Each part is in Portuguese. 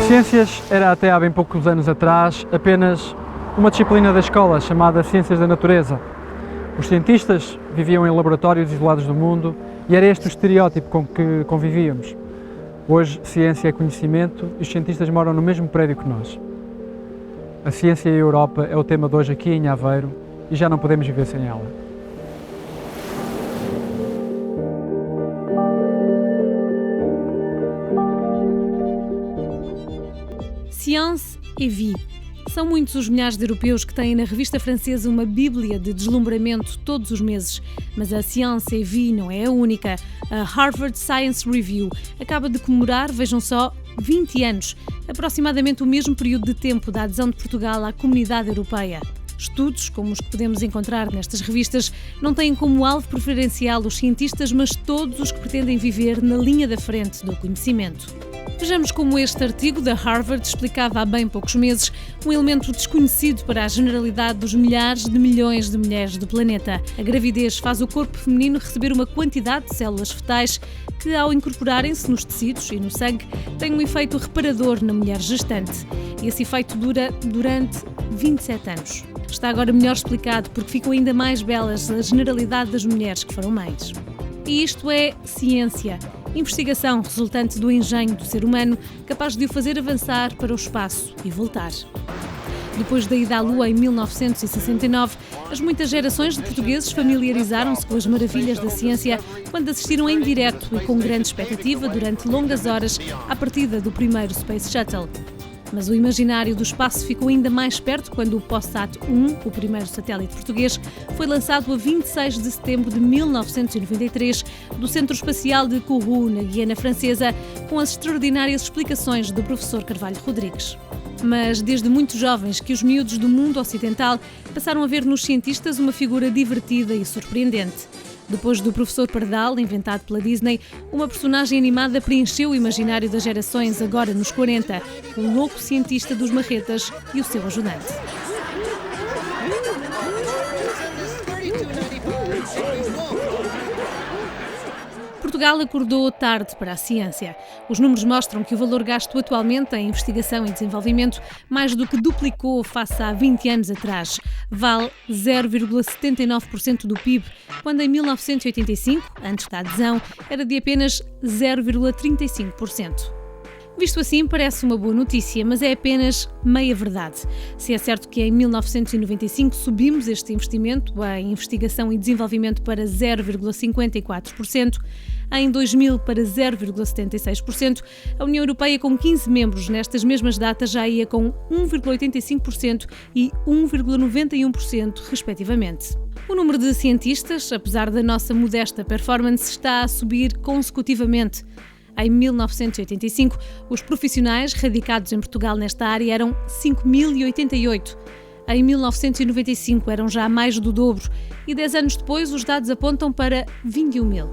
Ciências era até há bem poucos anos atrás apenas uma disciplina da escola chamada Ciências da Natureza. Os cientistas viviam em laboratórios isolados do mundo e era este o estereótipo com que convivíamos. Hoje, ciência é conhecimento e os cientistas moram no mesmo prédio que nós. A ciência e a Europa é o tema de hoje aqui em Aveiro e já não podemos viver sem ela. Science et Vie. São muitos os milhares de europeus que têm na revista francesa uma bíblia de deslumbramento todos os meses. Mas a Science et Vie não é a única. A Harvard Science Review acaba de comemorar, vejam só, 20 anos, aproximadamente o mesmo período de tempo da adesão de Portugal à Comunidade Europeia. Estudos, como os que podemos encontrar nestas revistas, não têm como alvo preferencial os cientistas, mas todos os que pretendem viver na linha da frente do conhecimento. Vejamos como este artigo da Harvard explicava há bem poucos meses um elemento desconhecido para a generalidade dos milhares de milhões de mulheres do planeta. A gravidez faz o corpo feminino receber uma quantidade de células fetais que, ao incorporarem-se nos tecidos e no sangue, têm um efeito reparador na mulher gestante. E esse efeito dura durante 27 anos. Está agora melhor explicado porque ficam ainda mais belas a generalidade das mulheres que foram mães. E isto é ciência. Investigação resultante do engenho do ser humano, capaz de o fazer avançar para o espaço e voltar. Depois da ida à Lua em 1969, as muitas gerações de portugueses familiarizaram-se com as maravilhas da ciência quando assistiram em direto e com grande expectativa durante longas horas à partida do primeiro Space Shuttle. Mas o imaginário do espaço ficou ainda mais perto quando o POSSAT-1, o primeiro satélite português, foi lançado a 26 de setembro de 1993 do Centro Espacial de Kourou, na Guiana Francesa, com as extraordinárias explicações do professor Carvalho Rodrigues. Mas desde muito jovens que os miúdos do mundo ocidental passaram a ver nos cientistas uma figura divertida e surpreendente. Depois do professor Pardal, inventado pela Disney, uma personagem animada preencheu o imaginário das gerações agora nos 40, o louco cientista dos marretas e o seu ajudante. Portugal acordou tarde para a ciência. Os números mostram que o valor gasto atualmente em investigação e desenvolvimento mais do que duplicou face a 20 anos atrás. Vale 0,79% do PIB, quando em 1985, antes da adesão, era de apenas 0,35%. Visto assim, parece uma boa notícia, mas é apenas meia verdade. Se é certo que em 1995 subimos este investimento em investigação e desenvolvimento para 0,54%, em 2000 para 0,76%, a União Europeia, com 15 membros nestas mesmas datas, já ia com 1,85% e 1,91%, respectivamente. O número de cientistas, apesar da nossa modesta performance, está a subir consecutivamente. Em 1985, os profissionais radicados em Portugal nesta área eram 5.088. Em 1995 eram já mais do dobro e 10 anos depois os dados apontam para 21.000.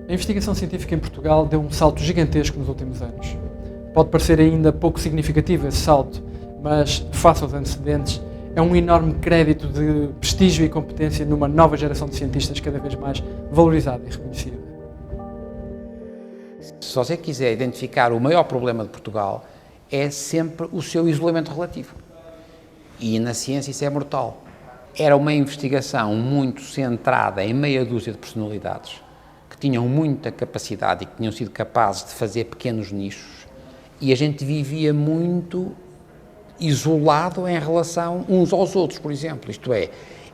A investigação científica em Portugal deu um salto gigantesco nos últimos anos. Pode parecer ainda pouco significativo esse salto, mas, face aos antecedentes, é um enorme crédito de prestígio e competência numa nova geração de cientistas cada vez mais valorizada e reconhecida. Se você quiser identificar o maior problema de Portugal, é sempre o seu isolamento relativo. E na ciência isso é mortal. Era uma investigação muito centrada em meia dúzia de personalidades que tinham muita capacidade e que tinham sido capazes de fazer pequenos nichos, e a gente vivia muito isolado em relação uns aos outros, por exemplo. Isto é,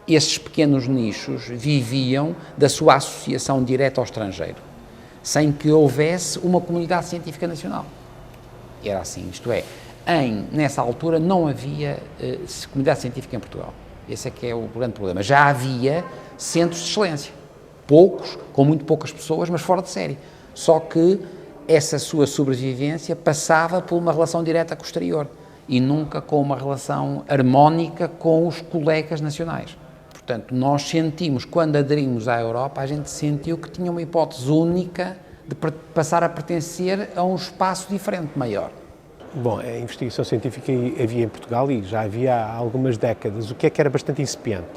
esses pequenos nichos viviam da sua associação direta ao estrangeiro, sem que houvesse uma comunidade científica nacional. Era assim, isto é, nessa altura não havia comunidade científica em Portugal. Esse é que é o grande problema. Já havia centros de excelência, poucos, com muito poucas pessoas, mas fora de série. Só que essa sua sobrevivência passava por uma relação direta com o exterior e nunca com uma relação harmónica com os colegas nacionais. Portanto, nós sentimos, quando aderimos à Europa, a gente sentiu que tinha uma hipótese única de passar a pertencer a um espaço diferente, maior. Bom, a investigação científica havia em Portugal e já havia há algumas décadas, o que era bastante incipiente.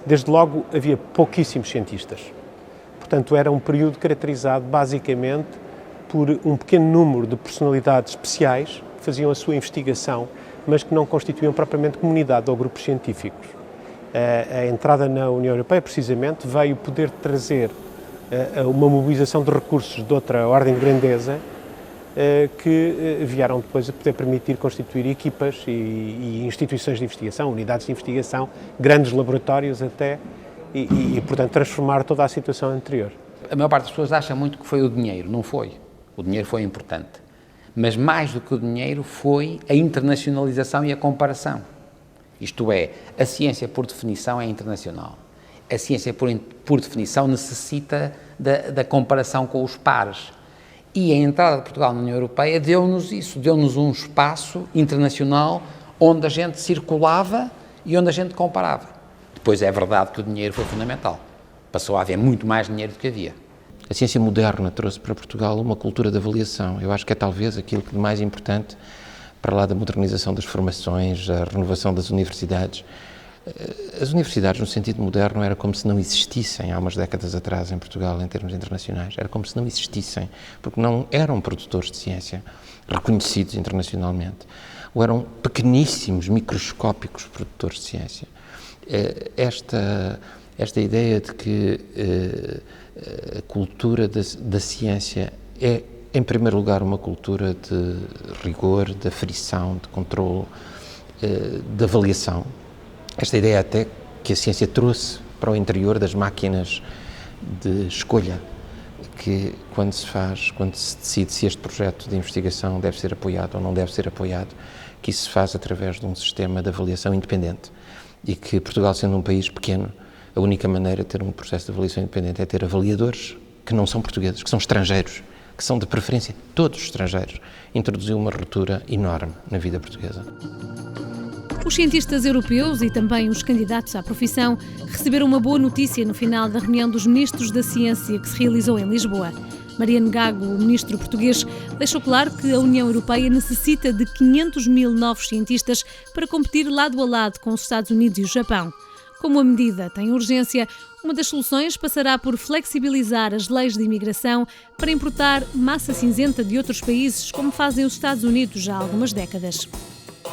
Desde logo havia pouquíssimos cientistas. Portanto, era um período caracterizado basicamente por um pequeno número de personalidades especiais que faziam a sua investigação, mas que não constituíam propriamente comunidade ou grupos científicos. A entrada na União Europeia, precisamente, veio poder trazer uma mobilização de recursos de outra ordem de grandeza que vieram depois a poder permitir constituir equipas e instituições de investigação, unidades de investigação, grandes laboratórios até, portanto, transformar toda a situação anterior. A maior parte das pessoas acha muito que foi o dinheiro. Não foi. O dinheiro foi importante. Mas mais do que o dinheiro foi a internacionalização e a comparação. Isto é, a ciência por definição é internacional. A ciência por definição necessita da comparação com os pares. E a entrada de Portugal na União Europeia deu-nos isso, deu-nos um espaço internacional onde a gente circulava e onde a gente comparava. Depois é verdade que o dinheiro foi fundamental. Passou a haver muito mais dinheiro do que havia. A ciência moderna trouxe para Portugal uma cultura de avaliação. Eu acho que é talvez aquilo que de mais importante, para lá da modernização das formações, a renovação das universidades. As universidades, no sentido moderno, era como se não existissem há umas décadas atrás em Portugal, em termos internacionais. Era como se não existissem, porque não eram produtores de ciência reconhecidos internacionalmente. Ou eram pequeníssimos, microscópicos produtores de ciência. Esta ideia de que a cultura da ciência é, em primeiro lugar, uma cultura de rigor, de aferição, de controle, de avaliação. Esta ideia até que a ciência trouxe para o interior das máquinas de escolha, que quando se decide se este projeto de investigação deve ser apoiado ou não deve ser apoiado, que isso se faz através de um sistema de avaliação independente. E que Portugal, sendo um país pequeno, a única maneira de ter um processo de avaliação independente é ter avaliadores que não são portugueses, que são estrangeiros, que são de preferência todos estrangeiros. Introduziu uma ruptura enorme na vida portuguesa. Os cientistas europeus e também os candidatos à profissão receberam uma boa notícia no final da reunião dos ministros da Ciência que se realizou em Lisboa. Mariano Gago, o ministro português, deixou claro que a União Europeia necessita de 500 mil novos cientistas para competir lado a lado com os Estados Unidos e o Japão. Como a medida tem urgência, uma das soluções passará por flexibilizar as leis de imigração para importar massa cinzenta de outros países, como fazem os Estados Unidos já há algumas décadas.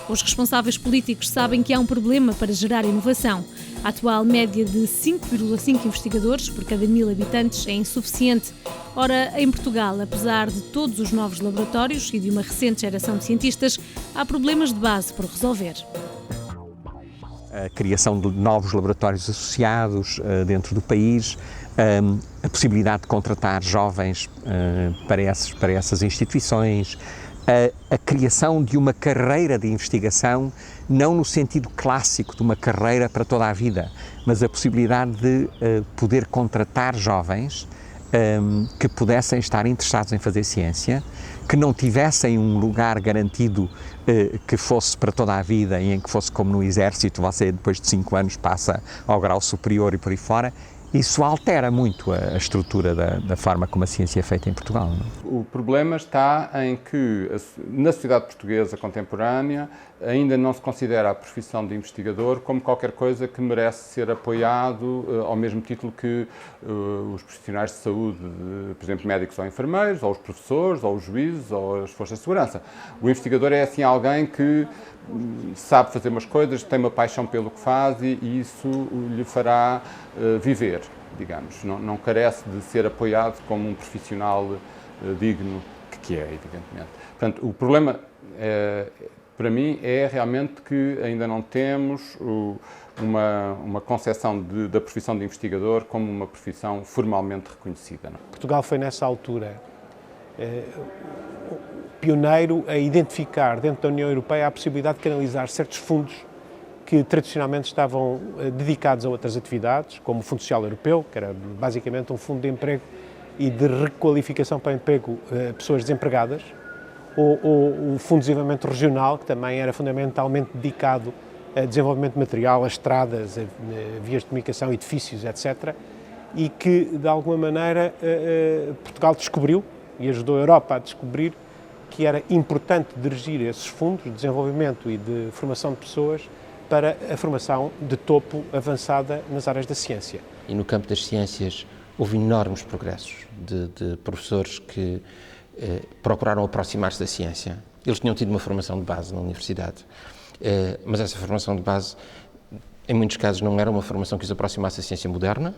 Os responsáveis políticos sabem que há um problema para gerar inovação. A atual média de 5,5 investigadores por cada 1000 habitantes é insuficiente. Ora, em Portugal, apesar de todos os novos laboratórios e de uma recente geração de cientistas, há problemas de base por resolver. A criação de novos laboratórios associados dentro do país, a possibilidade de contratar jovens para essas instituições, a criação de uma carreira de investigação, não no sentido clássico de uma carreira para toda a vida, mas a possibilidade de poder contratar jovens que pudessem estar interessados em fazer ciência, que não tivessem um lugar garantido que fosse para toda a vida e em que fosse como no exército, você depois de 5 anos passa ao grau superior e por aí fora. Isso altera muito a estrutura da forma como a ciência é feita em Portugal. Não? O problema está em que na sociedade portuguesa contemporânea ainda não se considera a profissão de investigador como qualquer coisa que merece ser apoiado ao mesmo título que os profissionais de saúde, por exemplo, médicos ou enfermeiros, ou os professores, ou os juízes, ou as forças de segurança. O investigador é assim alguém que sabe fazer umas coisas, tem uma paixão pelo que faz e isso lhe fará viver, digamos. Não carece de ser apoiado como um profissional digno que é, evidentemente. Portanto, o problema, para mim, é realmente que ainda não temos uma concepção da profissão de investigador como uma profissão formalmente reconhecida. Não? Portugal foi, nessa altura, pioneiro a identificar dentro da União Europeia a possibilidade de canalizar certos fundos que tradicionalmente estavam dedicados a outras atividades, como o Fundo Social Europeu, que era basicamente um fundo de emprego e de requalificação para emprego a pessoas desempregadas, ou o Fundo de Desenvolvimento Regional, que também era fundamentalmente dedicado a desenvolvimento de material, a estradas, a vias de comunicação, edifícios, etc., e que, de alguma maneira, Portugal descobriu e ajudou a Europa a descobrir que era importante dirigir esses fundos de desenvolvimento e de formação de pessoas para a formação de topo avançada nas áreas da ciência. E no campo das ciências houve enormes progressos de professores que procuraram aproximar-se da ciência. Eles tinham tido uma formação de base na universidade, mas essa formação de base, em muitos casos, não era uma formação que os aproximasse da ciência moderna,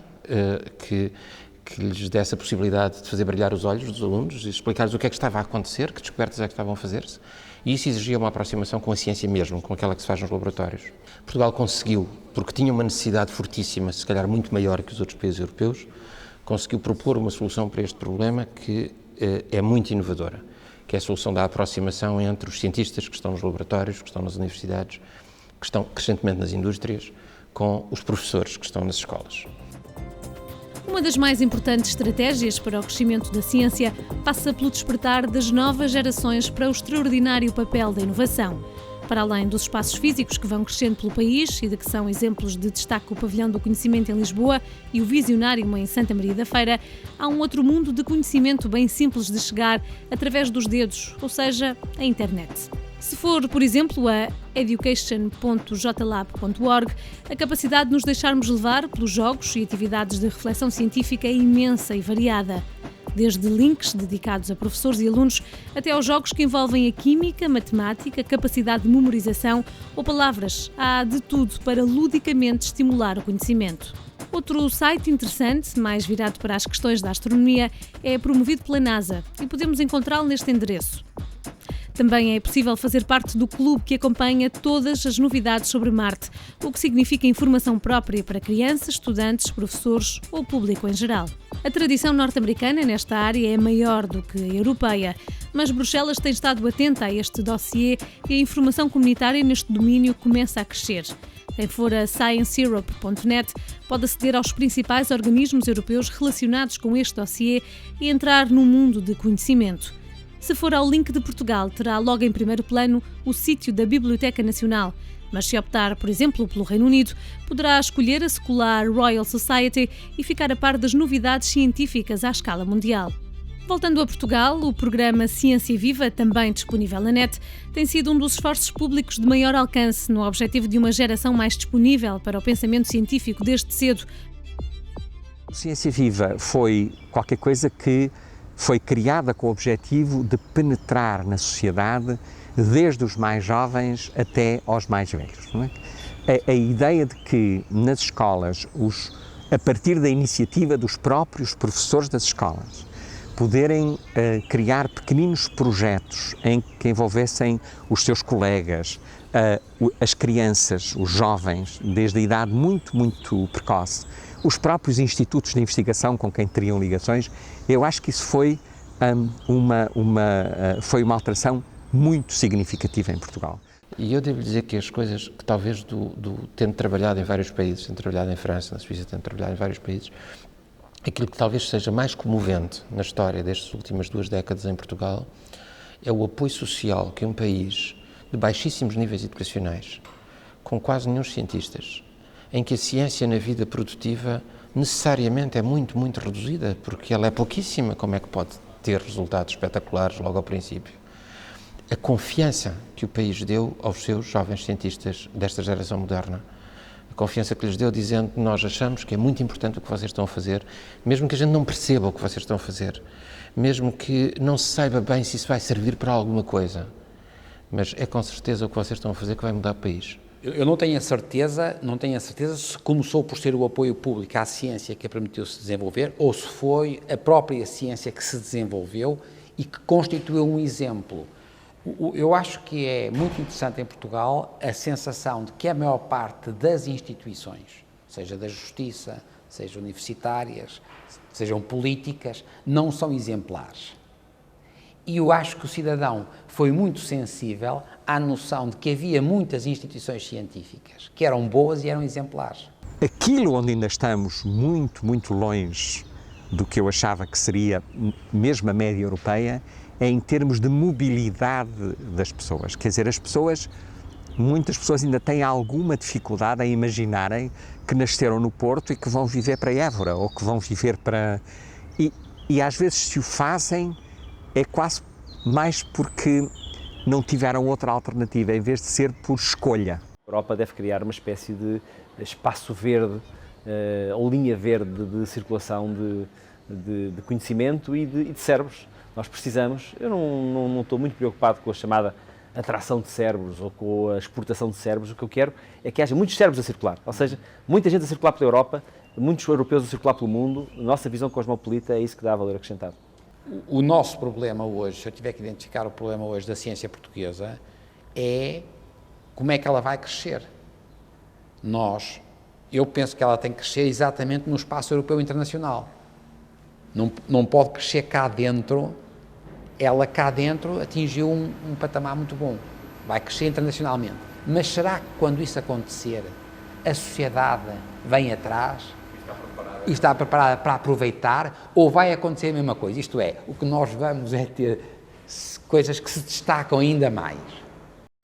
que lhes desse a possibilidade de fazer brilhar os olhos dos alunos e explicar-lhes o que é que estava a acontecer, que descobertas é que estavam a fazer-se, e isso exigia uma aproximação com a ciência mesmo, com aquela que se faz nos laboratórios. Portugal conseguiu, porque tinha uma necessidade fortíssima, se calhar muito maior que os outros países europeus, conseguiu propor uma solução para este problema que é muito inovadora, que é a solução da aproximação entre os cientistas que estão nos laboratórios, que estão nas universidades, que estão crescentemente nas indústrias, com os professores que estão nas escolas. Uma das mais importantes estratégias para o crescimento da ciência passa pelo despertar das novas gerações para o extraordinário papel da inovação. Para além dos espaços físicos que vão crescendo pelo país e de que são exemplos de destaque o Pavilhão do Conhecimento em Lisboa e o Visionário em Santa Maria da Feira, há um outro mundo de conhecimento bem simples de chegar através dos dedos, ou seja, a internet. Se for, por exemplo, a education.jlab.org, a capacidade de nos deixarmos levar pelos jogos e atividades de reflexão científica é imensa e variada. Desde links dedicados a professores e alunos até aos jogos que envolvem a química, matemática, capacidade de memorização ou palavras, há de tudo para ludicamente estimular o conhecimento. Outro site interessante, mais virado para as questões da astronomia, é promovido pela NASA e podemos encontrá-lo neste endereço. Também é possível fazer parte do clube que acompanha todas as novidades sobre Marte, o que significa informação própria para crianças, estudantes, professores ou público em geral. A tradição norte-americana nesta área é maior do que a europeia, mas Bruxelas tem estado atenta a este dossiê e a informação comunitária neste domínio começa a crescer. Quem for a scienceeurope.net pode aceder aos principais organismos europeus relacionados com este dossiê e entrar num mundo de conhecimento. Se for ao link de Portugal, terá logo em primeiro plano o sítio da Biblioteca Nacional, mas se optar, por exemplo, pelo Reino Unido, poderá escolher a secular Royal Society e ficar a par das novidades científicas à escala mundial. Voltando a Portugal, o programa Ciência Viva, também disponível na net, tem sido um dos esforços públicos de maior alcance no objetivo de uma geração mais disponível para o pensamento científico desde cedo. Ciência Viva foi qualquer coisa que foi criada com o objetivo de penetrar na sociedade desde os mais jovens até aos mais velhos. Não é? A ideia de que nas escolas, a partir da iniciativa dos próprios professores das escolas, poderem criar pequeninos projetos em que envolvessem os seus colegas, as crianças, os jovens, desde a idade muito, muito precoce, os próprios institutos de investigação com quem teriam ligações, eu acho que isso foi uma alteração muito significativa em Portugal. E eu devo dizer que as coisas que talvez tendo trabalhado em vários países, tendo trabalhado em França, na Suíça, tendo trabalhado em vários países, aquilo que talvez seja mais comovente na história destas últimas 2 décadas em Portugal é o apoio social que um país de baixíssimos níveis educacionais, com quase nenhum cientistas, em que a ciência na vida produtiva necessariamente é muito, muito reduzida, porque ela é pouquíssima, como é que pode ter resultados espetaculares logo ao princípio? A confiança que o país deu aos seus jovens cientistas desta geração moderna, a confiança que lhes deu dizendo: nós achamos que é muito importante o que vocês estão a fazer, mesmo que a gente não perceba o que vocês estão a fazer, mesmo que não se saiba bem se isso vai servir para alguma coisa, mas é com certeza o que vocês estão a fazer que vai mudar o país. Eu não tenho a certeza se começou por ser o apoio público à ciência que a permitiu se desenvolver ou se foi a própria ciência que se desenvolveu e que constituiu um exemplo. Eu acho que é muito interessante em Portugal a sensação de que a maior parte das instituições, seja da justiça, sejam universitárias, sejam políticas, não são exemplares. E eu acho que o cidadão foi muito sensível à noção de que havia muitas instituições científicas que eram boas e eram exemplares. Aquilo onde ainda estamos muito, muito longe do que eu achava que seria mesmo a média europeia é em termos de mobilidade das pessoas. Quer dizer, muitas pessoas ainda têm alguma dificuldade em imaginarem que nasceram no Porto e que vão viver para Évora ou que vão viver para... E às vezes se o fazem é quase mais porque não tiveram outra alternativa, em vez de ser por escolha. A Europa deve criar uma espécie de espaço verde, ou linha verde de circulação de conhecimento e de cérebros. Nós precisamos, eu não estou muito preocupado com a chamada atração de cérebros ou com a exportação de cérebros. O que eu quero é que haja muitos cérebros a circular, ou seja, muita gente a circular pela Europa, muitos europeus a circular pelo mundo. A nossa visão cosmopolita é isso que dá valor acrescentado. O nosso problema hoje, se eu tiver que identificar o problema hoje da ciência portuguesa, é como é que ela vai crescer. Eu penso que ela tem que crescer exatamente no espaço europeu internacional. Não pode crescer cá dentro. Ela cá dentro atingiu um patamar muito bom, vai crescer internacionalmente. Mas será que quando isso acontecer, a sociedade vem atrás e está preparada para aproveitar, ou vai acontecer a mesma coisa? Isto é, o que nós vamos é ter coisas que se destacam ainda mais.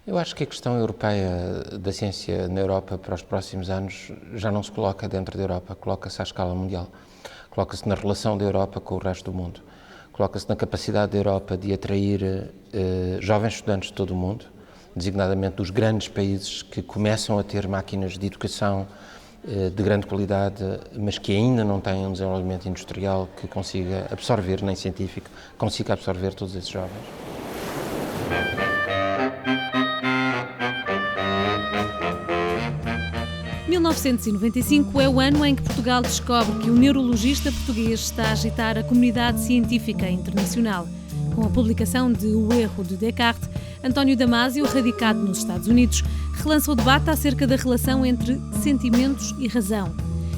Eu acho que a questão europeia da ciência na Europa para os próximos anos já não se coloca dentro da Europa, coloca-se à escala mundial, coloca-se na relação da Europa com o resto do mundo. Coloca-se na capacidade da Europa de atrair jovens estudantes de todo o mundo, designadamente dos grandes países que começam a ter máquinas de educação de grande qualidade, mas que ainda não têm um desenvolvimento industrial que consiga absorver, nem científico, consiga absorver todos esses jovens. Em 1995 é o ano em que Portugal descobre que o neurologista português está a agitar a comunidade científica internacional. Com a publicação de O Erro de Descartes, António Damasio, radicado nos Estados Unidos, relança o debate acerca da relação entre sentimentos e razão.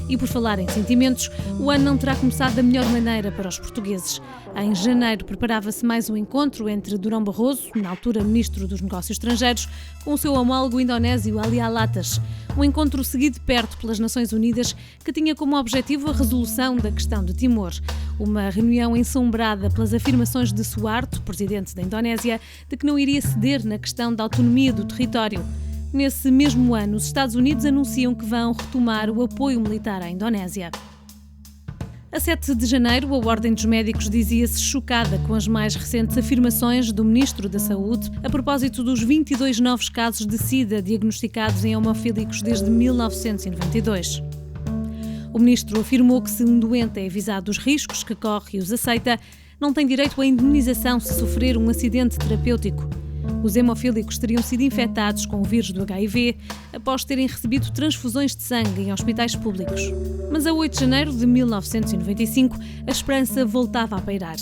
E por falar em sentimentos, o ano não terá começado da melhor maneira para os portugueses. Em janeiro preparava-se mais um encontro entre Durão Barroso, na altura Ministro dos Negócios Estrangeiros, com o seu homólogo indonésio Ali Alatas. Um encontro seguido de perto pelas Nações Unidas que tinha como objetivo a resolução da questão de Timor. Uma reunião ensombrada pelas afirmações de Suharto, presidente da Indonésia, de que não iria ceder na questão da autonomia do território. Nesse mesmo ano, os Estados Unidos anunciam que vão retomar o apoio militar à Indonésia. A 7 de janeiro, a Ordem dos Médicos dizia-se chocada com as mais recentes afirmações do Ministro da Saúde a propósito dos 22 novos casos de SIDA diagnosticados em hemofílicos desde 1992. O Ministro afirmou que se um doente é avisado dos riscos que corre e os aceita, não tem direito à indemnização se sofrer um acidente terapêutico. Os hemofílicos teriam sido infectados com o vírus do HIV após terem recebido transfusões de sangue em hospitais públicos. Mas a 8 de janeiro de 1995, a esperança voltava a pairar.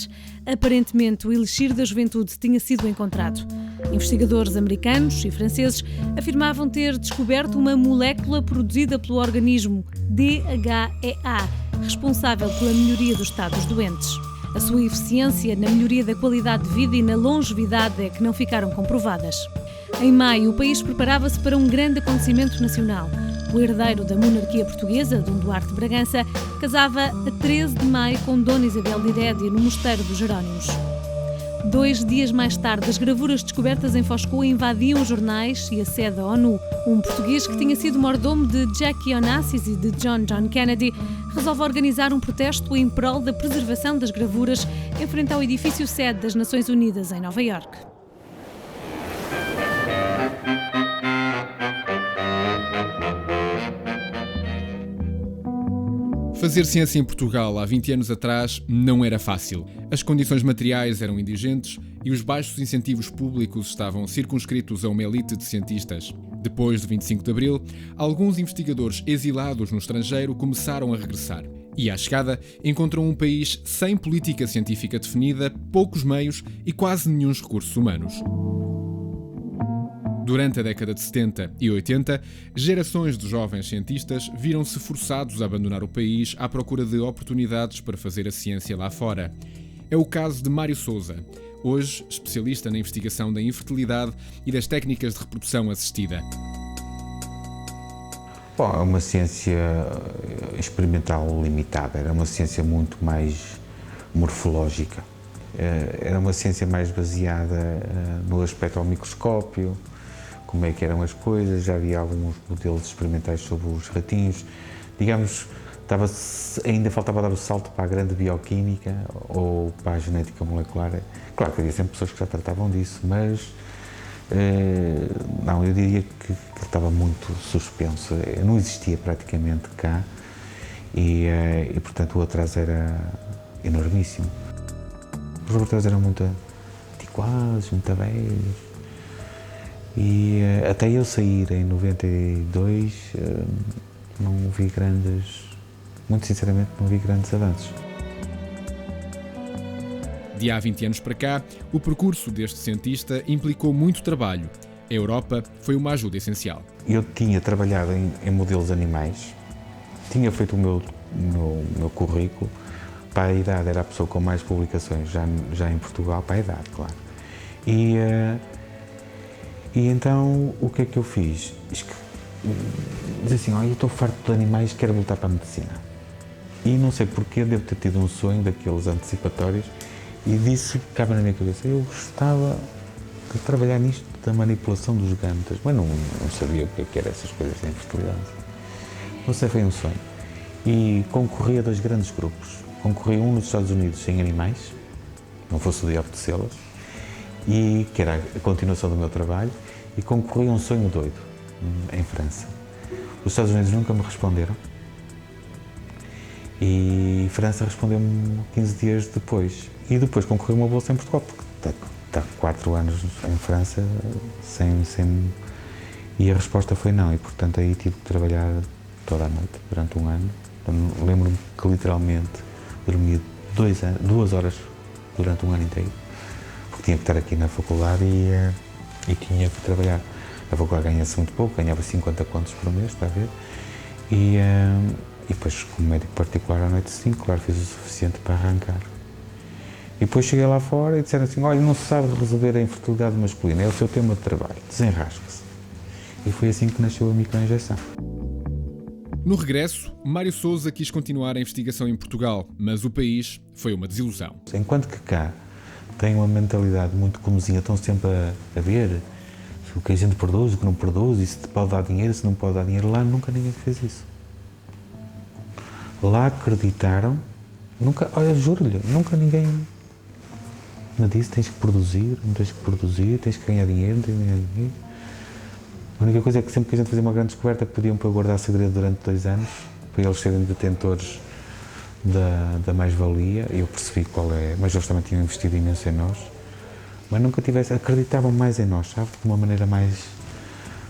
Aparentemente, o elixir da juventude tinha sido encontrado. Investigadores americanos e franceses afirmavam ter descoberto uma molécula produzida pelo organismo DHEA, responsável pela melhoria do estado dos doentes. A sua eficiência na melhoria da qualidade de vida e na longevidade é que não ficaram comprovadas. Em maio, o país preparava-se para um grande acontecimento nacional. O herdeiro da monarquia portuguesa, Dom Duarte de Bragança, casava a 13 de maio com Dona Isabel de Herédia no Mosteiro dos Jerónimos. 2 dias mais tarde, as gravuras descobertas em Foscou invadiam os jornais e a sede da ONU. Um português que tinha sido mordomo de Jackie Onassis e de John Kennedy resolve organizar um protesto em prol da preservação das gravuras em frente ao edifício sede das Nações Unidas em Nova Iorque. Fazer ciência em Portugal há 20 anos atrás não era fácil. As condições materiais eram indigentes e os baixos incentivos públicos estavam circunscritos a uma elite de cientistas. Depois de 25 de Abril, alguns investigadores exilados no estrangeiro começaram a regressar. E à chegada, encontram um país sem política científica definida, poucos meios e quase nenhum recursos humanos. Durante a década de 70 e 80, gerações de jovens cientistas viram-se forçados a abandonar o país à procura de oportunidades para fazer a ciência lá fora. É o caso de Mário Sousa, hoje especialista na investigação da infertilidade e das técnicas de reprodução assistida. Bom, é uma ciência experimental limitada, era uma ciência muito mais morfológica. Era uma ciência mais baseada no aspecto ao microscópio, como é que eram as coisas, já havia alguns modelos experimentais sobre os ratinhos. Digamos, ainda faltava dar o salto para a grande bioquímica ou para a genética molecular. Claro que havia sempre pessoas que já tratavam disso, mas não, eu diria que estava muito suspenso. Não existia praticamente cá e portanto, o atraso era enormíssimo. Os laboratórios eram muito antiquados, muito velhos. E até eu sair em 92, não vi muito sinceramente, não vi grandes avanços. De há 20 anos para cá, o percurso deste cientista implicou muito trabalho. A Europa foi uma ajuda essencial. Eu tinha trabalhado em modelos animais, tinha feito o meu currículo, para a idade era a pessoa com mais publicações já em Portugal, para a idade, claro. E então, o que é que eu fiz? Diz assim, eu estou farto de animais, quero voltar para a medicina. E não sei porquê, devo ter tido um sonho daqueles antecipatórios e disse, cabe na minha cabeça, eu gostava de trabalhar nisto da manipulação dos gametas, mas não sabia o que eram essas coisas em fertilidade. Não sei, foi um sonho. E concorri a 2 grandes grupos. Concorri um nos Estados Unidos em animais, não fosse o diabo de celas, e que era a continuação do meu trabalho, e concorri a um sonho doido, em França. Os Estados Unidos nunca me responderam, e França respondeu-me 15 dias depois. E depois concorri a uma bolsa em Portugal, porque está 4 anos em França, e a resposta foi não, e portanto aí tive que trabalhar toda a noite, durante um ano. Lembro-me que literalmente dormia 2 horas durante um ano inteiro, porque tinha que estar aqui na faculdade e tinha que trabalhar. A faculdade ganha-se muito pouco, ganhava 50 contos por mês, está a ver? E depois, como médico particular à noite, sim, claro, fiz o suficiente para arrancar. E depois cheguei lá fora e disseram assim, olha, não se sabe resolver a infertilidade masculina, é o seu tema de trabalho, desenrasque-se. E foi assim que nasceu a microinjeção. No regresso, Mário Sousa quis continuar a investigação em Portugal, mas o país foi uma desilusão. Enquanto que cá tem uma mentalidade muito comezinha, estão sempre a ver o que a gente produz, o que não produz, e se pode dar dinheiro, se não pode dar dinheiro. Lá nunca ninguém fez isso. Lá acreditaram, juro-lhe, nunca ninguém me disse tens que produzir, não tens que produzir, tens que ganhar dinheiro, não tens que ganhar dinheiro. A única coisa é que sempre que a gente fazia uma grande descoberta que pediam para guardar segredo durante 2 anos, para eles serem detentores da mais-valia, e eu percebi qual é, mas eles também tinham investido imenso em nós, mas nunca acreditavam mais em nós, sabe, de uma maneira mais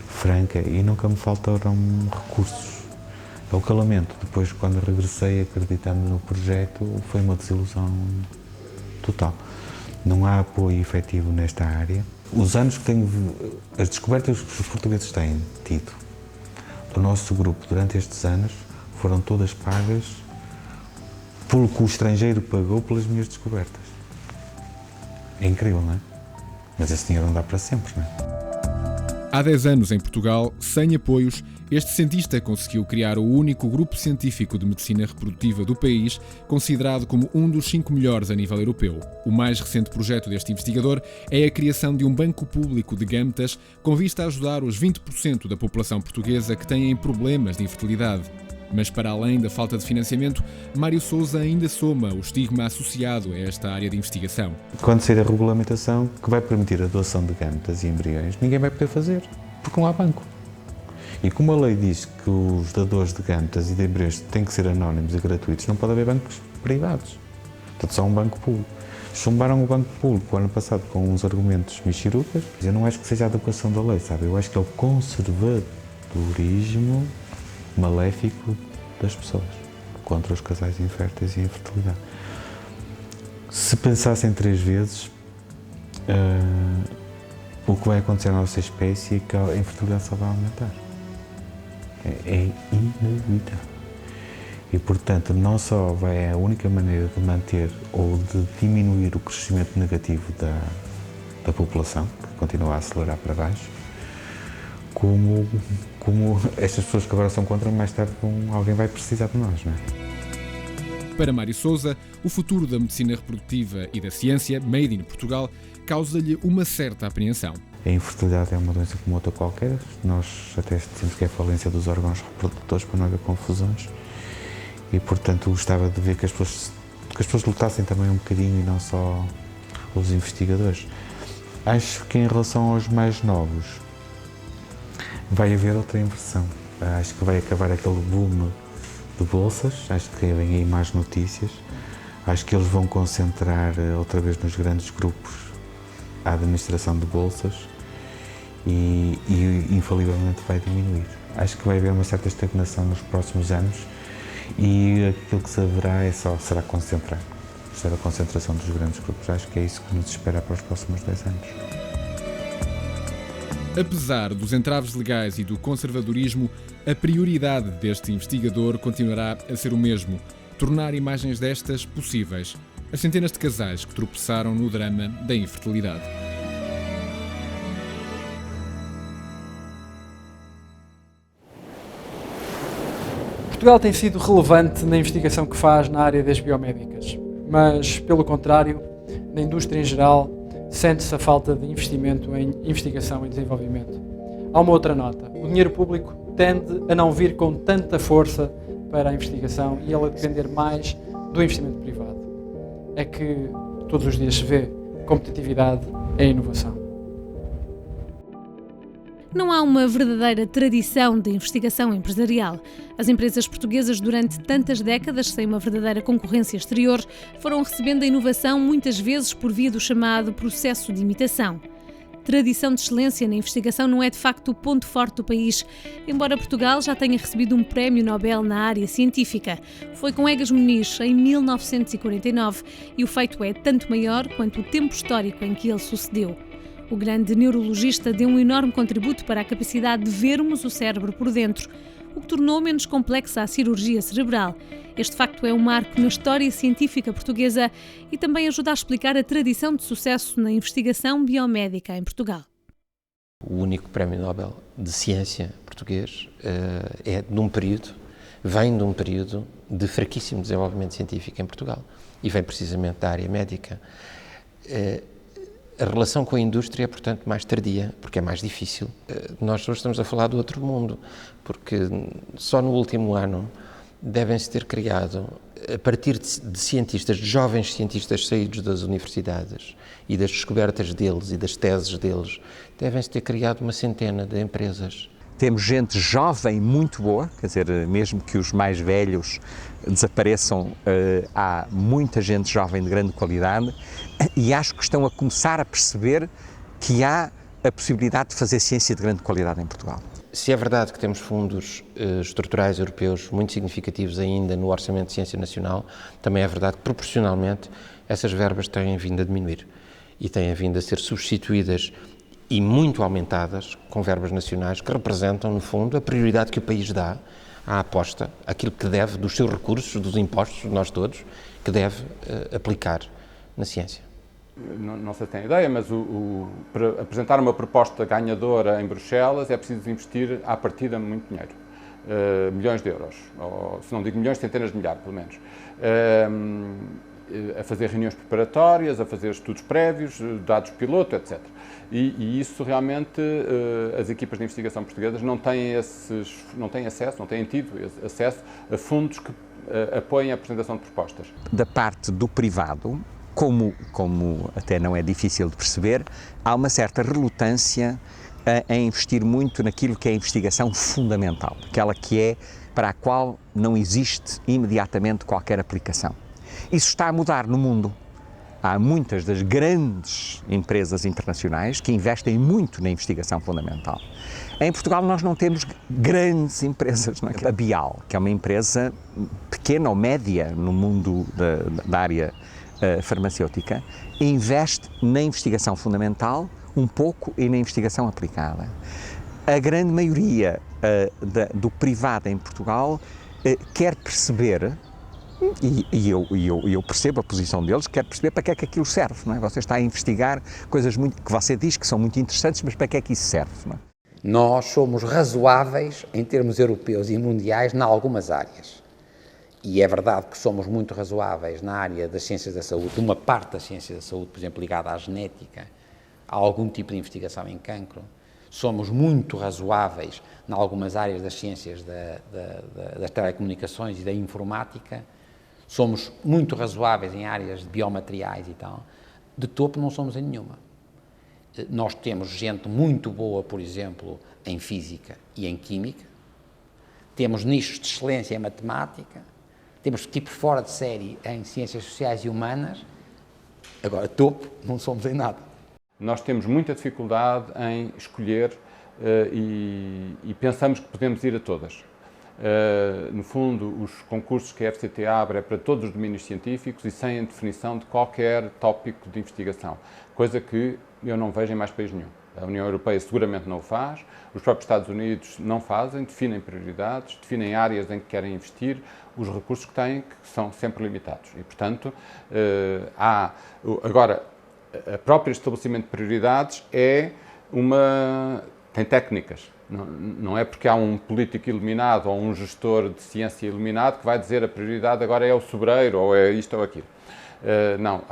franca, e nunca me faltaram recursos. É o que eu lamento, depois quando regressei acreditando no projeto, foi uma desilusão total. Não há apoio efetivo nesta área. Os anos que tenho, as descobertas que os portugueses têm tido do nosso grupo durante estes anos foram todas pagas pelo que o estrangeiro pagou pelas minhas descobertas. É incrível, não é? Mas esse dinheiro não dá para sempre, não é? Há 10 anos, em Portugal, sem apoios, este cientista conseguiu criar o único grupo científico de medicina reprodutiva do país, considerado como um dos 5 melhores a nível europeu. O mais recente projeto deste investigador é a criação de um banco público de gametas com vista a ajudar os 20% da população portuguesa que têm problemas de infertilidade. Mas para além da falta de financiamento, Mário Sousa ainda soma o estigma associado a esta área de investigação. Quando sair a regulamentação que vai permitir a doação de gametas e embriões, ninguém vai poder fazer, porque não há banco. E como a lei diz que os dadores de gametas e de embriões têm que ser anónimos e gratuitos, não pode haver bancos privados. Portanto, só um banco público. Chumbaram o banco público o ano passado com uns argumentos michurucas. Eu não acho que seja a adequação da lei, sabe? Eu acho que é o conservadorismo maléfico das pessoas contra os casais inférteis e a infertilidade. Se pensassem 3 vezes, o que vai acontecer na nossa espécie é que a infertilidade só vai aumentar. É inevitável. E, portanto, não só é a única maneira de manter ou de diminuir o crescimento negativo da população, que continua a acelerar para baixo, como estas pessoas que agora são contra, mais tarde alguém vai precisar de nós, não é? Para Mário Sousa, o futuro da medicina reprodutiva e da ciência, made in Portugal, causa-lhe uma certa apreensão. A infertilidade é uma doença como outra qualquer. Nós até dizemos que é a falência dos órgãos reprodutores para não haver confusões. e portanto gostava de ver que as pessoas lutassem também um bocadinho e não só os investigadores. Acho que em relação aos mais novos vai haver outra inversão. Acho que vai acabar aquele boom de bolsas, acho que vem aí mais notícias. Acho que eles vão concentrar outra vez nos grandes grupos a administração de bolsas e infalivelmente vai diminuir. Acho que vai haver uma certa estagnação nos próximos anos e aquilo que se haverá será concentrar. Será a concentração dos grandes grupos. Acho que é isso que nos espera para os próximos 10 anos. Apesar dos entraves legais e do conservadorismo, a prioridade deste investigador continuará a ser o mesmo: tornar imagens destas possíveis a centenas de casais que tropeçaram no drama da infertilidade. Portugal tem sido relevante na investigação que faz na área das biomédicas, mas, pelo contrário, na indústria em geral, sente-se a falta de investimento em investigação e desenvolvimento. Há uma outra nota: o dinheiro público tende a não vir com tanta força para a investigação e ela depender mais do investimento privado. É que todos os dias se vê: competitividade é inovação. Não há uma verdadeira tradição de investigação empresarial. As empresas portuguesas, durante tantas décadas, sem uma verdadeira concorrência exterior, foram recebendo a inovação muitas vezes por via do chamado processo de imitação. Tradição de excelência na investigação não é de facto o ponto forte do país, embora Portugal já tenha recebido um prémio Nobel na área científica. Foi com Egas Muniz em 1949 e o feito é tanto maior quanto o tempo histórico em que ele sucedeu. O grande neurologista deu um enorme contributo para a capacidade de vermos o cérebro por dentro, o que tornou menos complexa a cirurgia cerebral. Este facto é um marco na história científica portuguesa e também ajuda a explicar a tradição de sucesso na investigação biomédica em Portugal. O único prémio Nobel de ciência português vem de um período de fraquíssimo desenvolvimento científico em Portugal e vem precisamente da área médica. A relação com a indústria é, portanto, mais tardia, porque é mais difícil. Nós hoje estamos a falar do outro mundo, porque só no último ano devem-se ter criado, a partir de cientistas, de jovens cientistas saídos das universidades e das descobertas deles e das teses deles, devem-se ter criado uma centena de empresas. Temos gente jovem muito boa, quer dizer, mesmo que os mais velhos desapareçam, há muita gente jovem de grande qualidade e acho que estão a começar a perceber que há a possibilidade de fazer ciência de grande qualidade em Portugal. Se é verdade que temos fundos estruturais europeus muito significativos ainda no Orçamento de Ciência Nacional, também é verdade que proporcionalmente essas verbas têm vindo a diminuir e têm vindo a ser substituídas e muito aumentadas com verbas nacionais que representam, no fundo, a prioridade que o país dá à aposta, aquilo que deve, dos seus recursos, dos impostos, de nós todos, que deve aplicar na ciência. Não se tem ideia, mas para apresentar uma proposta ganhadora em Bruxelas é preciso investir à partida muito dinheiro, milhões de euros, ou se não digo milhões, centenas de milhares, pelo menos. A fazer reuniões preparatórias, a fazer estudos prévios, dados piloto, etc. E isso realmente as equipas de investigação portuguesas não têm tido acesso a fundos que apoiem a apresentação de propostas. Da parte do privado, como até não é difícil de perceber, há uma certa relutância a investir muito naquilo que é a investigação fundamental, aquela que é para a qual não existe imediatamente qualquer aplicação. Isso está a mudar no mundo. Há muitas das grandes empresas internacionais que investem muito na investigação fundamental. Em Portugal nós não temos grandes empresas, não é? A Bial, que é uma empresa pequena ou média no mundo da área farmacêutica, investe na investigação fundamental um pouco e na investigação aplicada. A grande maioria do privado em Portugal quer perceber, e eu percebo a posição deles, quer perceber para que é que aquilo serve, não é? Você está a investigar coisas que você diz que são muito interessantes, mas para que é que isso serve, não é? Nós somos razoáveis em termos europeus e mundiais em algumas áreas. E é verdade que somos muito razoáveis na área das ciências da saúde, uma parte das ciências da saúde, por exemplo, ligada à genética, a algum tipo de investigação em cancro, Somos muito razoáveis em algumas áreas das ciências das telecomunicações e da informática. Somos muito razoáveis em áreas de biomateriais e tal. De topo não somos em nenhuma. Nós temos gente muito boa, por exemplo, em física e em química. Temos nichos de excelência em matemática. Temos tipos fora de série em ciências sociais e humanas. Agora, topo, não somos em nada. Nós temos muita dificuldade em escolher e pensamos que podemos ir a todas. No fundo, os concursos que a FCT abre é para todos os domínios científicos e sem a definição de qualquer tópico de investigação, coisa que eu não vejo em mais país nenhum. A União Europeia seguramente não o faz, os próprios Estados Unidos não fazem, definem prioridades, definem áreas em que querem investir, os recursos que têm, que são sempre limitados. E, portanto, agora, a própria estabelecimento de prioridades tem técnicas. Não é porque há um político iluminado ou um gestor de ciência iluminado que vai dizer a prioridade agora é o sobreiro ou é isto ou aquilo. Não.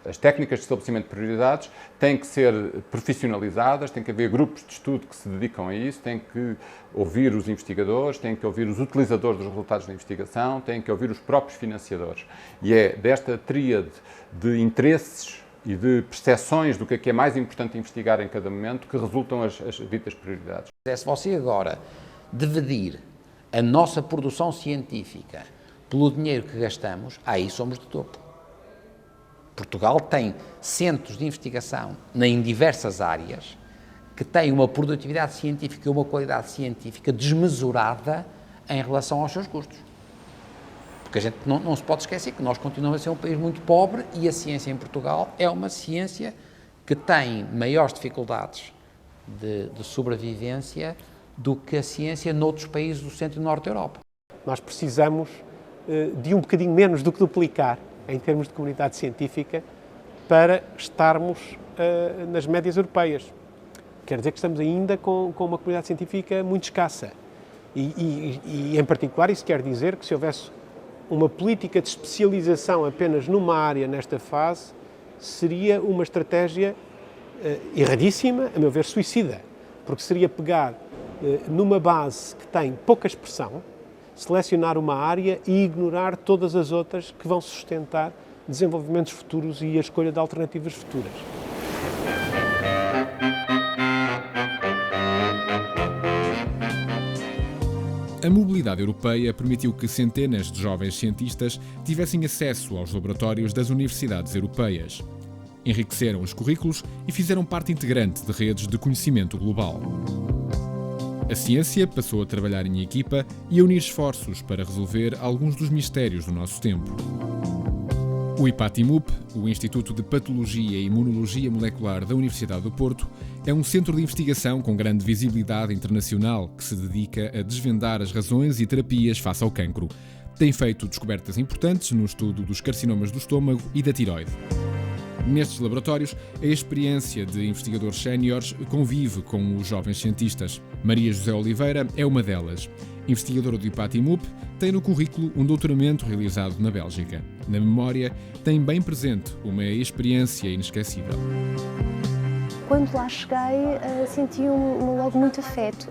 As técnicas de estabelecimento de prioridades têm que ser profissionalizadas, tem que haver grupos de estudo que se dedicam a isso, tem que ouvir os investigadores, tem que ouvir os utilizadores dos resultados da investigação, tem que ouvir os próprios financiadores. E é desta tríade de interesses e de percepções do que é mais importante investigar em cada momento que resultam as ditas prioridades. Se você agora dividir a nossa produção científica pelo dinheiro que gastamos, aí somos de topo. Portugal tem centros de investigação em diversas áreas que têm uma produtividade científica e uma qualidade científica desmesurada em relação aos seus custos. Porque a gente não se pode esquecer que nós continuamos a ser um país muito pobre e a ciência em Portugal é uma ciência que tem maiores dificuldades de sobrevivência do que a ciência noutros países do centro e norte da Europa. Nós precisamos de um bocadinho menos do que duplicar em termos de comunidade científica para estarmos nas médias europeias. Quer dizer que estamos ainda com uma comunidade científica muito escassa. E, em particular, isso quer dizer que se houvesse uma política de especialização apenas numa área nesta fase, seria uma estratégia erradíssima, a meu ver, suicida. Porque seria pegar numa base que tem pouca expressão, selecionar uma área e ignorar todas as outras que vão sustentar desenvolvimentos futuros e a escolha de alternativas futuras. A mobilidade europeia permitiu que centenas de jovens cientistas tivessem acesso aos laboratórios das universidades europeias. Enriqueceram os currículos e fizeram parte integrante de redes de conhecimento global. A ciência passou a trabalhar em equipa e a unir esforços para resolver alguns dos mistérios do nosso tempo. O IPATIMUP, o Instituto de Patologia e Imunologia Molecular da Universidade do Porto, é um centro de investigação com grande visibilidade internacional que se dedica a desvendar as razões e terapias face ao cancro. Tem feito descobertas importantes no estudo dos carcinomas do estômago e da tiroide. Nestes laboratórios, a experiência de investigadores séniores convive com os jovens cientistas. Maria José Oliveira é uma delas. Investigadora do IPATIMUP, tem no currículo um doutoramento realizado na Bélgica. Na memória, tem bem presente uma experiência inesquecível. Quando lá cheguei, senti-me logo muito afeto.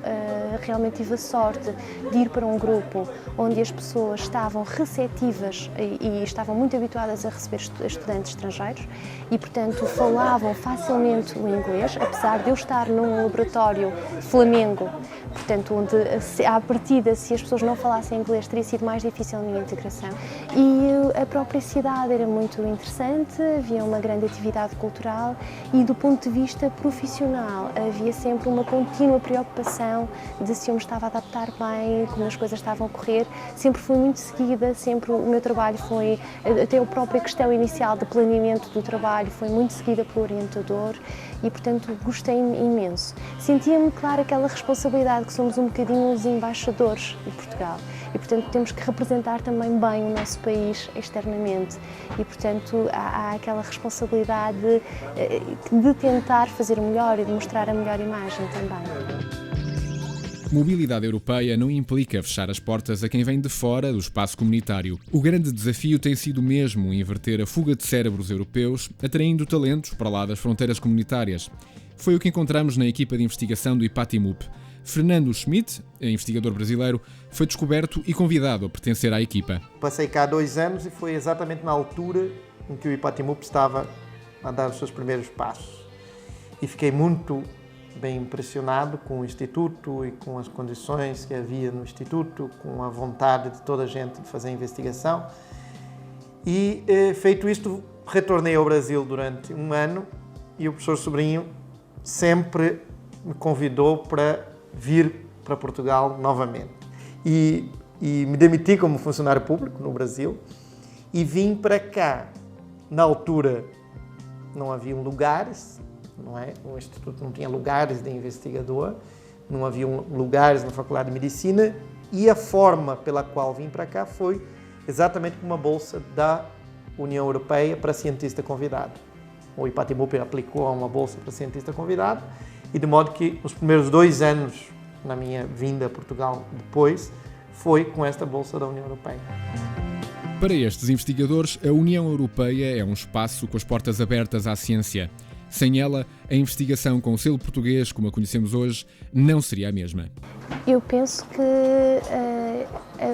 Realmente tive a sorte de ir para um grupo onde as pessoas estavam receptivas e estavam muito habituadas a receber estudantes estrangeiros e, portanto, falavam facilmente o inglês, apesar de eu estar num laboratório Flamengo, portanto, onde à partida, se as pessoas não falassem inglês, teria sido mais difícil a minha integração. E a própria cidade era muito interessante, havia uma grande atividade cultural e, do ponto de vista profissional, havia sempre uma contínua preocupação de se eu me estava a adaptar bem, como as coisas estavam a correr. Sempre fui muito seguida, sempre o meu trabalho foi, até a própria questão inicial de planeamento do trabalho foi muito seguida pelo orientador e, portanto, gostei imenso. Sentia-me, claro, aquela responsabilidade que somos um bocadinho os embaixadores de Portugal e, portanto, temos que representar também bem o nosso país externamente e, portanto, há aquela responsabilidade de tentar fazer o melhor e de mostrar a melhor imagem também. Mobilidade europeia não implica fechar as portas a quem vem de fora do espaço comunitário. O grande desafio tem sido mesmo inverter a fuga de cérebros europeus, atraindo talentos para lá das fronteiras comunitárias. Foi o que encontramos na equipa de investigação do IPATIMUP. Fernando Schmidt, investigador brasileiro, foi descoberto e convidado a pertencer à equipa. Passei cá 2 anos e foi exatamente na altura em que o IPATIMUP estava a dar os seus primeiros passos. E fiquei muito bem impressionado com o Instituto e com as condições que havia no Instituto, com a vontade de toda a gente de fazer a investigação. E, feito isto, retornei ao Brasil durante 1 ano e o professor Sobrinho sempre me convidou para vir para Portugal novamente. E me demiti como funcionário público no Brasil e vim para cá. Na altura não haviam lugares, não é? O Instituto não tinha lugares de investigador, não haviam lugares na Faculdade de Medicina e a forma pela qual vim para cá foi exatamente com uma bolsa da União Europeia para cientista convidado. O IPATIMUP aplicou a uma bolsa para cientista convidado e de modo que os primeiros 2 anos na minha vinda a Portugal depois foi com esta bolsa da União Europeia. Para estes investigadores, a União Europeia é um espaço com as portas abertas à ciência. Sem ela, a investigação com o selo português, como a conhecemos hoje, não seria a mesma. Eu penso que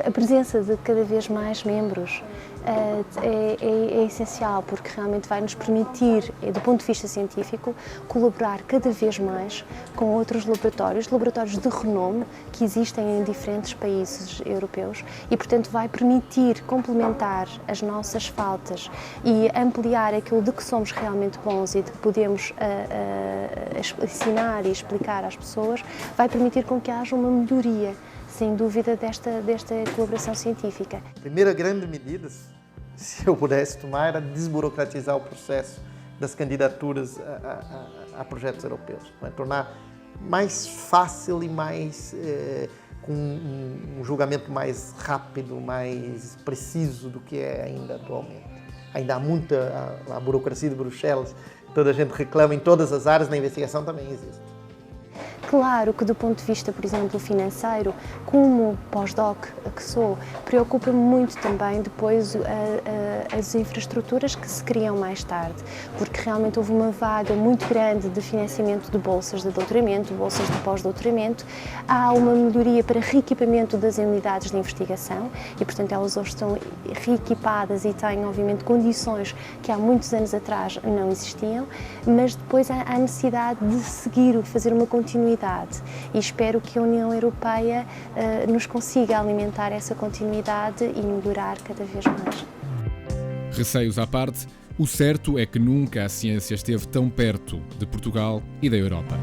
a presença de cada vez mais membros é essencial, porque realmente vai nos permitir, do ponto de vista científico, colaborar cada vez mais com outros laboratórios de renome que existem em diferentes países europeus e, portanto, vai permitir complementar as nossas faltas e ampliar aquilo de que somos realmente bons e de que podemos ensinar e explicar às pessoas, vai permitir com que haja uma melhoria, sem dúvida, desta colaboração científica. A primeira grande medida, se eu pudesse tomar, era desburocratizar o processo das candidaturas a projetos europeus, tornar mais fácil e mais com um julgamento mais rápido, mais preciso do que é ainda atualmente. Ainda há muita a burocracia de Bruxelas, toda a gente reclama em todas as áreas, na investigação também existe. Claro que do ponto de vista, por exemplo, financeiro, como pós-doc que sou, preocupa-me muito também depois as infraestruturas que se criam mais tarde, porque realmente houve uma vaga muito grande de financiamento de bolsas de doutoramento, bolsas de pós-doutoramento, há uma melhoria para reequipamento das unidades de investigação e, portanto, elas hoje estão reequipadas e têm, obviamente, condições que há muitos anos atrás não existiam, mas depois há a necessidade de seguir, fazer uma continuidade. E espero que a União Europeia nos consiga alimentar essa continuidade e melhorar cada vez mais. Receios à parte, o certo é que nunca a ciência esteve tão perto de Portugal e da Europa.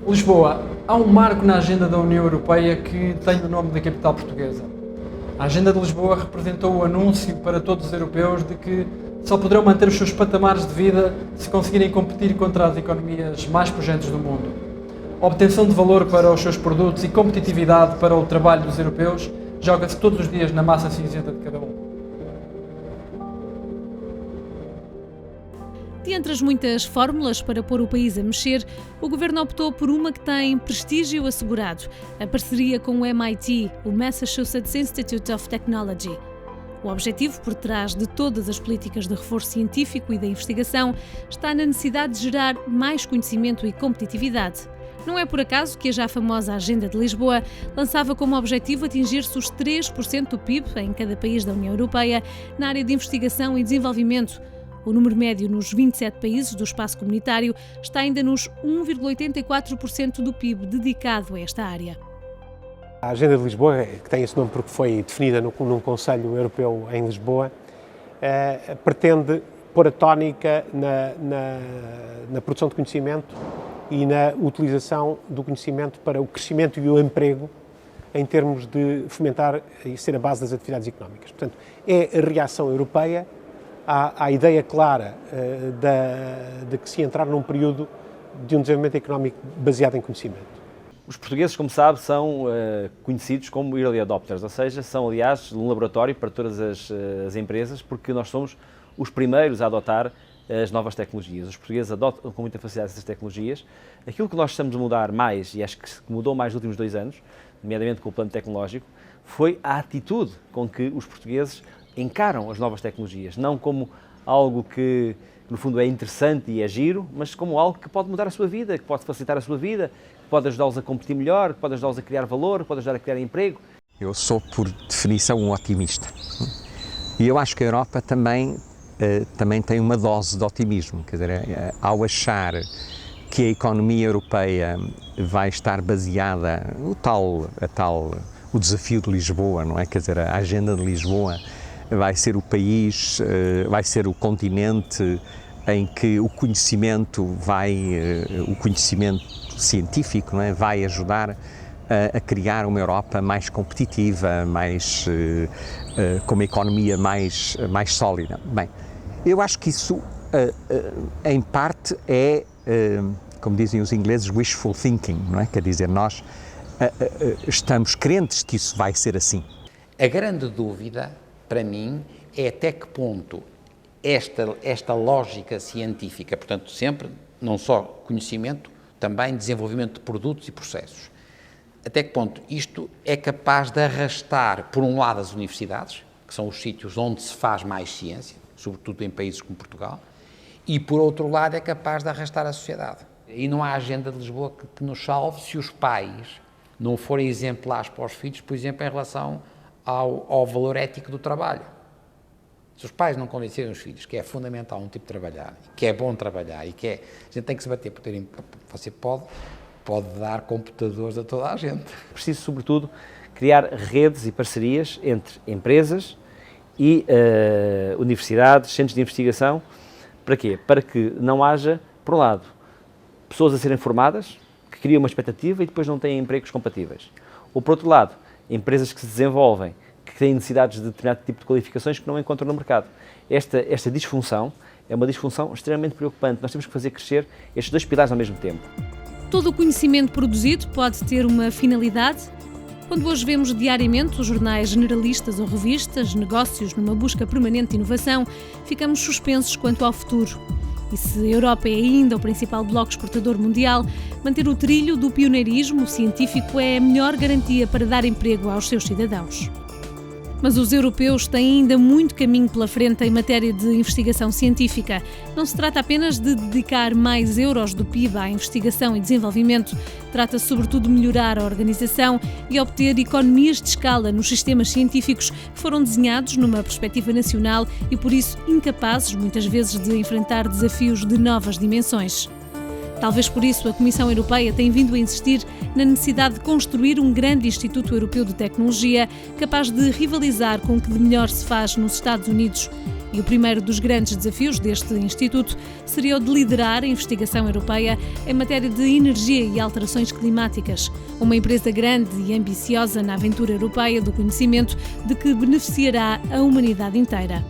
Lisboa, há um marco na agenda da União Europeia que tem o nome da capital portuguesa. A agenda de Lisboa representou o anúncio para todos os europeus de que só poderão manter os seus patamares de vida se conseguirem competir contra as economias mais pujantes do mundo. A obtenção de valor para os seus produtos e competitividade para o trabalho dos europeus joga-se todos os dias na massa cinzenta de cada um. De entre as muitas fórmulas para pôr o país a mexer, o governo optou por uma que tem prestígio assegurado, a parceria com o MIT, o Massachusetts Institute of Technology. O objetivo por trás de todas as políticas de reforço científico e da investigação está na necessidade de gerar mais conhecimento e competitividade. Não é por acaso que a já famosa Agenda de Lisboa lançava como objetivo atingir-se os 3% do PIB em cada país da União Europeia na área de investigação e desenvolvimento. O número médio nos 27 países do espaço comunitário está ainda nos 1,84% do PIB dedicado a esta área. A Agenda de Lisboa, que tem esse nome porque foi definida num Conselho Europeu em Lisboa, pretende pôr a tónica na produção de conhecimento e na utilização do conhecimento para o crescimento e o emprego em termos de fomentar e ser a base das atividades económicas. Portanto, é a reação europeia à ideia clara de que se entrar num período de um desenvolvimento económico baseado em conhecimento. Os portugueses, como sabe, são conhecidos como early adopters, ou seja, são, aliás, um laboratório para todas as empresas, porque nós somos os primeiros a adotar as novas tecnologias. Os portugueses adotam com muita facilidade essas tecnologias. Aquilo que nós estamos a mudar mais, e acho que mudou mais nos últimos 2 anos, nomeadamente com o plano tecnológico, foi a atitude com que os portugueses encaram as novas tecnologias, não como algo que no fundo é interessante e é giro, mas como algo que pode mudar a sua vida, que pode facilitar a sua vida, que pode ajudá-los a competir melhor, que pode ajudá-los a criar valor, que pode ajudar a criar emprego. Eu sou, por definição, um otimista. E eu acho que a Europa também tem uma dose de otimismo. Quer dizer, ao achar que a economia europeia vai estar baseada, o desafio de Lisboa, não é? Quer dizer, a agenda de Lisboa vai ser o país, vai ser o continente em que o conhecimento científico, não é? Vai ajudar a criar uma Europa mais competitiva, com uma economia mais sólida. Bem, eu acho que isso, em parte, é, como dizem os ingleses, wishful thinking, não é? Quer dizer, nós estamos crentes que isso vai ser assim. A grande dúvida, para mim, é até que ponto esta lógica científica, portanto, sempre, não só conhecimento, também desenvolvimento de produtos e processos, até que ponto isto é capaz de arrastar, por um lado, as universidades, que são os sítios onde se faz mais ciência, sobretudo em países como Portugal, e, por outro lado, é capaz de arrastar a sociedade. E não há agenda de Lisboa que nos salve se os pais não forem exemplares para os filhos, por exemplo, em relação ao valor ético do trabalho. Se os pais não convencerem os filhos que é fundamental um tipo de trabalhar, que é bom trabalhar e a gente tem que se bater por terem... Você pode dar computadores a toda a gente. Preciso, sobretudo, criar redes e parcerias entre empresas e universidades, centros de investigação. Para quê? Para que não haja, por um lado, pessoas a serem formadas, que criam uma expectativa e depois não têm empregos compatíveis. Ou, por outro lado, empresas que se desenvolvem, que têm necessidades de determinado tipo de qualificações que não encontram no mercado. Esta disfunção é uma disfunção extremamente preocupante. Nós temos que fazer crescer estes dois pilares ao mesmo tempo. Todo o conhecimento produzido pode ter uma finalidade? Quando hoje vemos diariamente os jornais generalistas ou revistas, negócios numa busca permanente de inovação, ficamos suspensos quanto ao futuro. E se a Europa é ainda o principal bloco exportador mundial, manter o trilho do pioneirismo científico é a melhor garantia para dar emprego aos seus cidadãos. Mas os europeus têm ainda muito caminho pela frente em matéria de investigação científica. Não se trata apenas de dedicar mais euros do PIB à investigação e desenvolvimento. Trata-se sobretudo de melhorar a organização e obter economias de escala nos sistemas científicos que foram desenhados numa perspectiva nacional e, por isso, incapazes, muitas vezes, de enfrentar desafios de novas dimensões. Talvez por isso a Comissão Europeia tem vindo a insistir na necessidade de construir um grande Instituto Europeu de Tecnologia capaz de rivalizar com o que de melhor se faz nos Estados Unidos. E o primeiro dos grandes desafios deste Instituto seria o de liderar a investigação europeia em matéria de energia e alterações climáticas. Uma empresa grande e ambiciosa na aventura europeia do conhecimento de que beneficiará a humanidade inteira.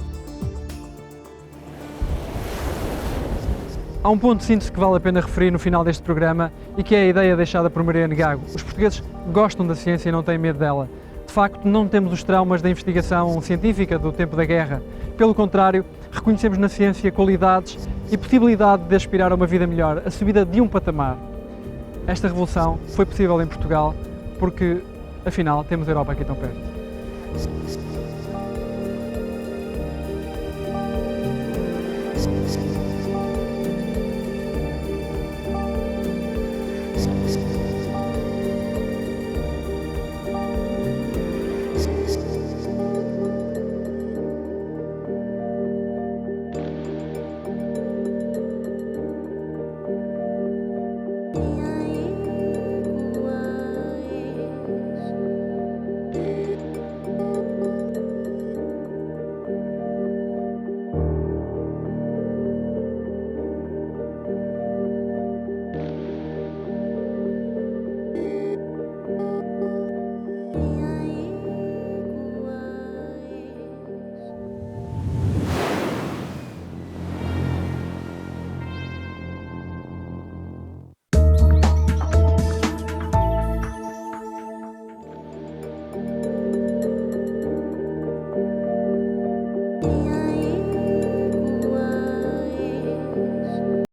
Há um ponto de síntese que vale a pena referir no final deste programa e que é a ideia deixada por Mariana Gago. Os portugueses gostam da ciência e não têm medo dela. De facto, não temos os traumas da investigação científica do tempo da guerra. Pelo contrário, reconhecemos na ciência qualidades e possibilidade de aspirar a uma vida melhor, a subida de um patamar. Esta revolução foi possível em Portugal porque, afinal, temos a Europa aqui tão perto.